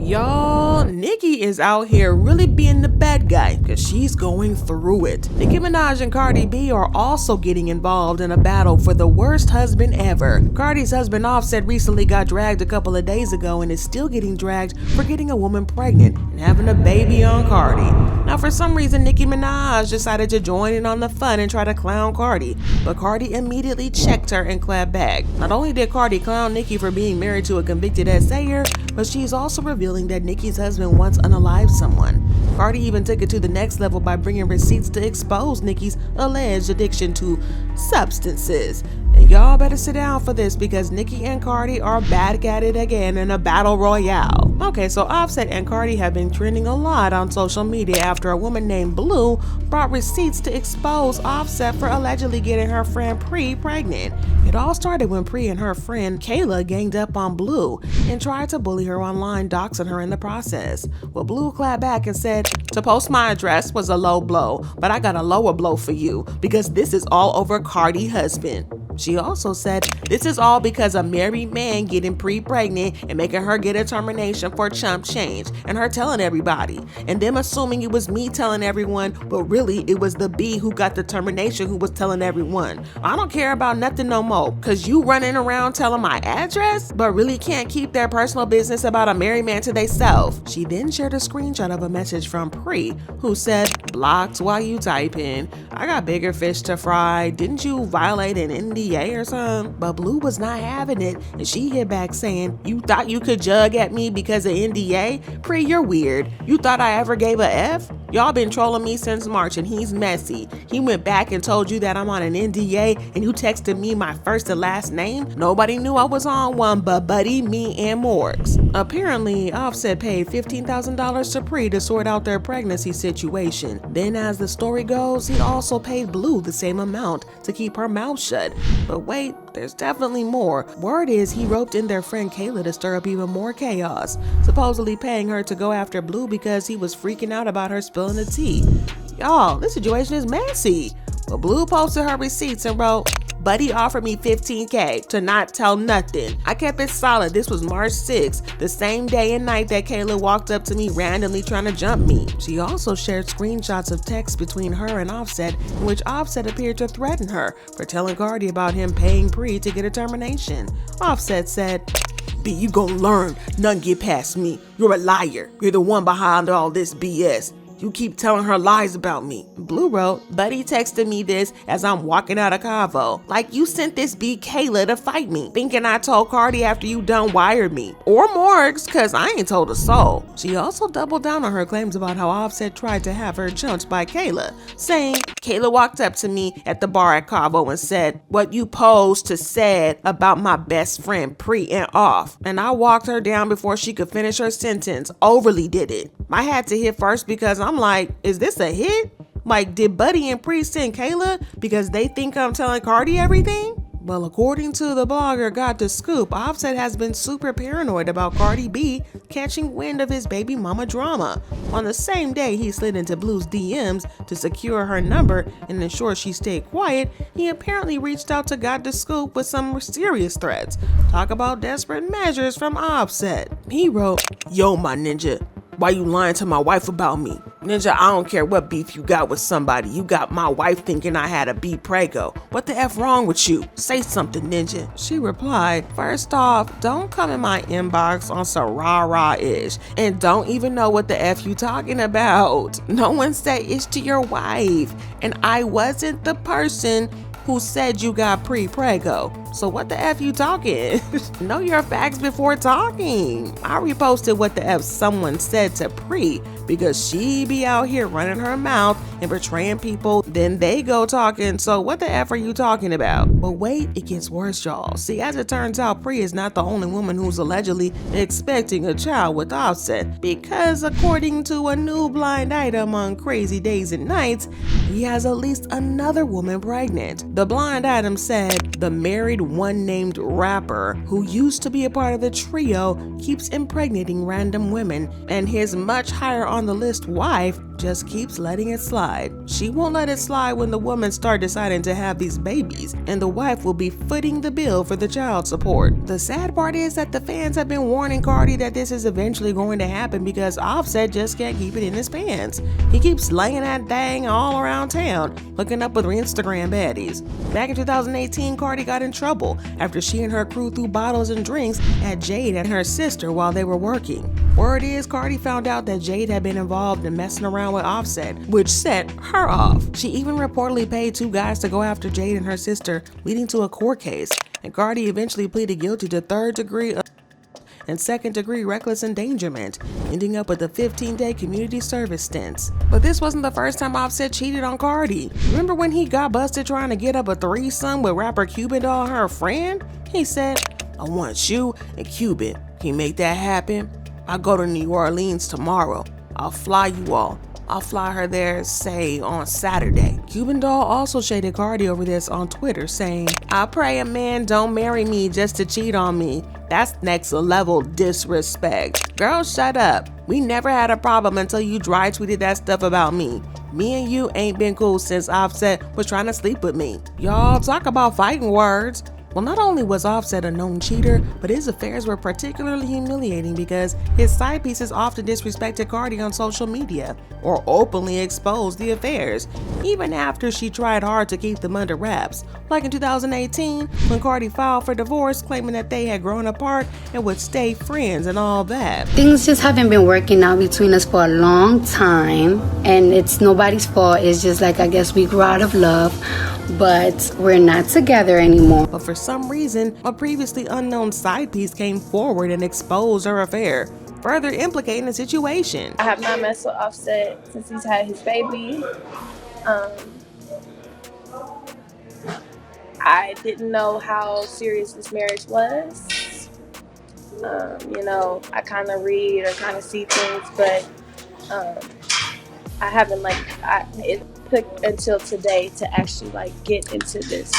Y'all, Nicki is out here really being the bad guy because she's going through it. Nicki Minaj and Cardi B are also getting involved in a battle for the worst husband ever. Cardi's husband Offset recently got dragged a couple of days ago and is still getting dragged for getting a woman pregnant and having a baby on Cardi. Now for some reason Nicki Minaj decided to join in on the fun and try to clown Cardi, but Cardi immediately checked her and clapped back. Not only did Cardi clown Nicki for being married to a convicted SA'er, but she's also revealing that Nicki's husband once unalived someone. Cardi even took it to the next level by bringing receipts to expose Nicki's alleged addiction to substances. And y'all better sit down for this because Nicki and Cardi are back at it again in a battle royale. Okay, so Offset and Cardi have been trending a lot on social media after a woman named Blue brought receipts to expose Offset for allegedly getting her friend Pri pregnant. It all started when Pri and her friend Kayla ganged up on Blue and tried to bully her online, doxing her in the process. Well, Blue clapped back and said, "To post my address was a low blow, but I got a lower blow for you because this is all over Cardi's husband." She also said, "This is all because a married man getting Pri pregnant and making her get a termination for chump change and her telling everybody and them assuming it was me telling everyone, but really it was the B who got the termination who was telling everyone. I don't care about nothing no more because you running around telling my address but really can't keep their personal business about a married man to theyself." She then shared a screenshot of a message from Pri who said, "Blocked while you typing. I got bigger fish to fry. Didn't you violate an NDA or something?" But Blue was not having it and she hit back saying, "You thought you could jug at me because of NDA? Pri, you're weird. You thought I ever gave a F? Y'all been trolling me since March and he's messy. He went back and told you that I'm on an NDA and you texted me my first and last name? Nobody knew I was on one but Buddy, me, and Morgs." Apparently, Offset paid $15,000 to Pri to sort out their pregnancy situation. Then as the story goes, he also paid Blue the same amount to keep her mouth shut. But wait, there's definitely more. Word is he roped in their friend Kayla to stir up even more chaos, supposedly paying her to go after Blue because he was freaking out about her spilling the tea. Y'all, this situation is messy. But Blue posted her receipts and wrote, "Buddy offered me $15K to not tell nothing. I kept it solid. This was March 6th, the same day and night that Kayla walked up to me randomly trying to jump me." She also shared screenshots of texts between her and Offset in which Offset appeared to threaten her for telling Cardi about him paying Pri to get a termination. Offset said, "B, you gon' learn. None get past me. You're a liar. You're the one behind all this BS. You keep telling her lies about me." Blue wrote, "Buddy texted me this as I'm walking out of Cavo. Like you sent this B Kayla to fight me, thinking I told Cardi after you done wired me. Or Morgs, cause I ain't told a soul." She also doubled down on her claims about how Offset tried to have her jumped by Kayla, saying, "Kayla walked up to me at the bar at Cavo and said what you posed to said about my best friend Pri and Off. And I walked her down before she could finish her sentence. Overly did it. I had to hit first because I'm like, is this a hit? Like, did Buddy and Pri send Kayla because they think I'm telling Cardi everything?" Well, according to the blogger Got the Scoop, Offset has been super paranoid about Cardi B catching wind of his baby mama drama. On the same day he slid into Blue's DMs to secure her number and ensure she stayed quiet, he apparently reached out to Got the Scoop with some serious threats. Talk about desperate measures from Offset. He wrote, "Yo, my ninja. Why you lying to my wife about me? Ninja, I don't care what beef you got with somebody. You got my wife thinking I had a B prego. What the F wrong with you? Say something, Ninja." She replied, "First off, don't come in my inbox on some rah-rah-ish and don't even know what the F you talking about. No one said ish to your wife and I wasn't the person who said you got pre-prego. So what the F you talking? Know your facts before talking." I reposted what the F someone said to Pri because she be out here running her mouth and betraying people, then they go talking, so what the F are you talking about? But wait, it gets worse, y'all. See, as it turns out, Pri is not the only woman who's allegedly expecting a child with Offset, because according to a new blind item on Crazy Days and Nights, he has at least another woman pregnant. The blind item said the married one-named rapper who used to be a part of the trio keeps impregnating random women, and his much higher on the list wife just keeps letting it slide. She won't let it slide when the woman start deciding to have these babies, and the wife will be footing the bill for the child support. The sad part is that the fans have been warning Cardi that this is eventually going to happen because Offset just can't keep it in his pants. He keeps laying that dang all around town, hooking up with Instagram baddies. Back in 2018, Cardi got in trouble after she and her crew threw bottles and drinks at Jade and her sister while they were working. Word is, Cardi found out that Jade had been involved in messing around with Offset, which set her off. She even reportedly paid 2 guys to go after Jade and her sister, leading to a court case, and Cardi eventually pleaded guilty to 3rd degree and 2nd degree reckless endangerment, ending up with a 15-day community service stint. But this wasn't the first time Offset cheated on Cardi. Remember when he got busted trying to get up a threesome with rapper Cuban Doll, her friend? He said, "I want you and Cuban. Can you make that happen? I'll go to New Orleans tomorrow. I'll fly you all. I'll fly her there, say, on Saturday." Cuban Doll also shaded Cardi over this on Twitter, saying, "I pray a man don't marry me just to cheat on me. That's next level disrespect. Girl, shut up. We never had a problem until you dry tweeted that stuff about me. Me and you ain't been cool since Offset was trying to sleep with me." Y'all talk about fighting words. Well, not only was Offset a known cheater, but his affairs were particularly humiliating because his side pieces often disrespected Cardi on social media or openly exposed the affairs, even after she tried hard to keep them under wraps. Like in 2018, when Cardi filed for divorce, claiming that they had grown apart and would stay friends and all that. Things just haven't been working out between us for a long time, and it's nobody's fault. It's just like, I guess we grew out of love, but we're not together anymore. But for some reason, a previously unknown side piece came forward and exposed her affair, further implicating the situation. I have not messed with Offset since he's had his baby. I didn't know how serious this marriage was. I kind of read or kind of see things, but I haven't it took until today to actually get into this,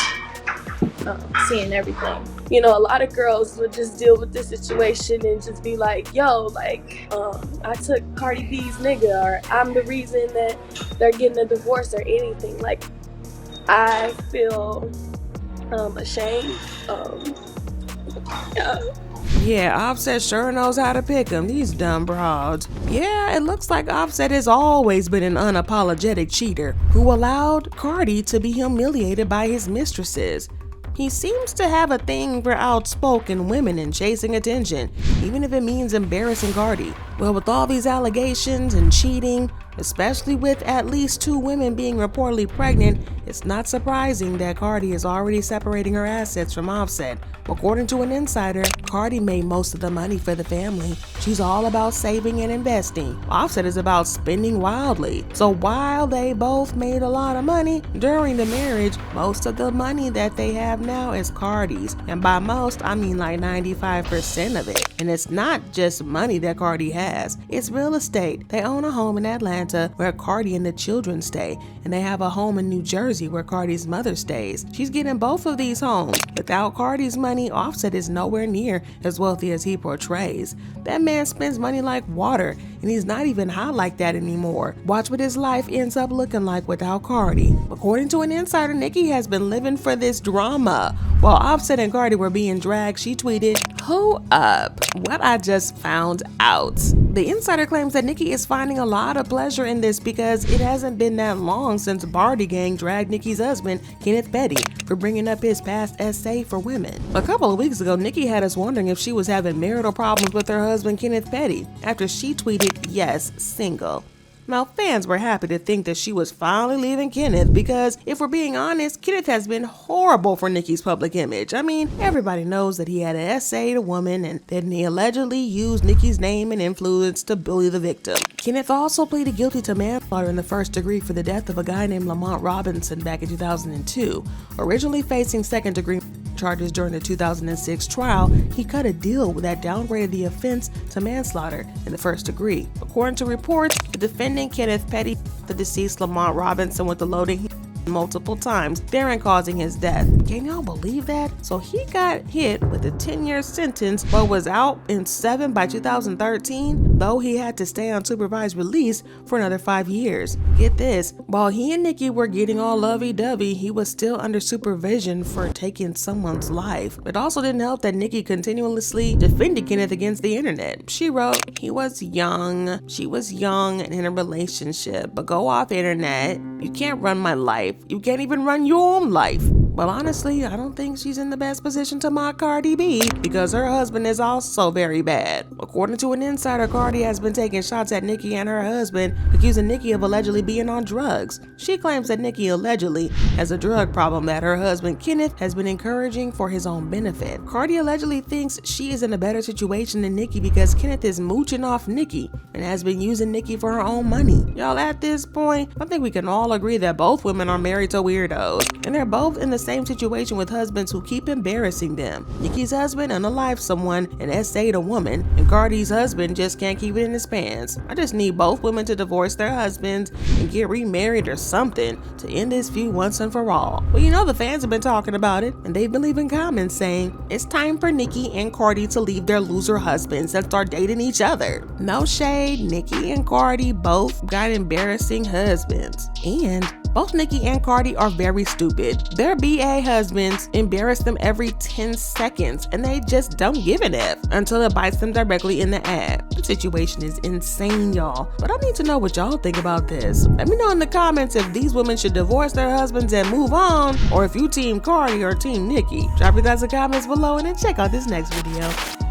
seeing everything. A lot of girls would just deal with this situation and just be like, yo, I took Cardi B's nigga, or I'm the reason that they're getting a divorce or anything. I feel ashamed. Yeah, Offset sure knows how to pick them, these dumb broads. Yeah, it looks like Offset has always been an unapologetic cheater who allowed Cardi to be humiliated by his mistresses. He seems to have a thing for outspoken women and chasing attention, even if it means embarrassing Cardi. Well, with all these allegations and cheating, especially with at least 2 women being reportedly pregnant, it's not surprising that Cardi is already separating her assets from Offset. According to an insider, Cardi made most of the money for the family. She's all about saving and investing. Offset is about spending wildly. So while they both made a lot of money during the marriage, most of the money that they have now is Cardi's. And by most, I mean 95% of it. And it's not just money that Cardi has. It's real estate. They own a home in Atlanta where Cardi and the children stay. And they have a home in New Jersey where Cardi's mother stays. She's getting both of these homes. Without Cardi's money, Offset is nowhere near as wealthy as he portrays. That man spends money like water, and he's not even hot like that anymore. Watch what his life ends up looking like without Cardi. According to an insider, Nicki has been living for this drama. While Offset and Cardi were being dragged, she tweeted, "Who up? What I just found out." The insider claims that Nicki is finding a lot of pleasure in this because it hasn't been that long since Bardi Gang dragged Nicki's husband, Kenneth Petty, for bringing up his past essay for women. A couple of weeks ago, Nicki had us wondering if she was having marital problems with her husband, Kenneth Petty, after she tweeted, "Yes, single." Now, fans were happy to think that she was finally leaving Kenneth because, if we're being honest, Kenneth has been horrible for Nicki's public image. I mean, everybody knows that he had an essay to women and then he allegedly used Nicki's name and influence to bully the victim. Kenneth also pleaded guilty to manslaughter in the 1st degree for the death of a guy named Lamont Robinson back in 2002. Originally facing 2nd degree charges during the 2006 trial, he cut a deal that downgraded the offense to manslaughter in the 1st degree. According to reports, the defendant Kenneth Petty, the deceased Lamont Robinson with the loading multiple times, therein causing his death. Can y'all believe that? So he got hit with a 10-year sentence, but was out in 7 by 2013, though he had to stay on supervised release for another 5 years. Get this, while he and Nicki were getting all lovey-dovey, he was still under supervision for taking someone's life. It also didn't help that Nicki continuously defended Kenneth against the internet. She wrote, "He was young, she was young and in a relationship, but go off internet. You can't run my life. You can't even run your own life." Well, honestly, I don't think she's in the best position to mock Cardi B because her husband is also very bad. According to an insider, Cardi has been taking shots at Nicki and her husband, accusing Nicki of allegedly being on drugs. She claims that Nicki allegedly has a drug problem that her husband Kenneth has been encouraging for his own benefit. Cardi allegedly thinks she is in a better situation than Nicki because Kenneth is mooching off Nicki and has been using Nicki for her own money. Y'all, at this point, I think we can all agree that both women are married to weirdos, and they're both in the same situation with husbands who keep embarrassing them. Nicki's husband unalived someone and essayed a woman, and Cardi's husband just can't keep it in his pants. I just need both women to divorce their husbands and get remarried or something to end this feud once and for all. Well, you know the fans have been talking about it, and they've been leaving comments saying, "It's time for Nicki and Cardi to leave their loser husbands and start dating each other." No shade, Nicki and Cardi both got embarrassing husbands, and both Nicki and Cardi are very stupid. Their BA husbands embarrass them every 10 seconds, and they just don't give an F until it bites them directly in the ass. The situation is insane, y'all. But I need to know what y'all think about this. Let me know in the comments if these women should divorce their husbands and move on, or if you team Cardi or team Nicki. Drop your guys in the comments below and then check out this next video.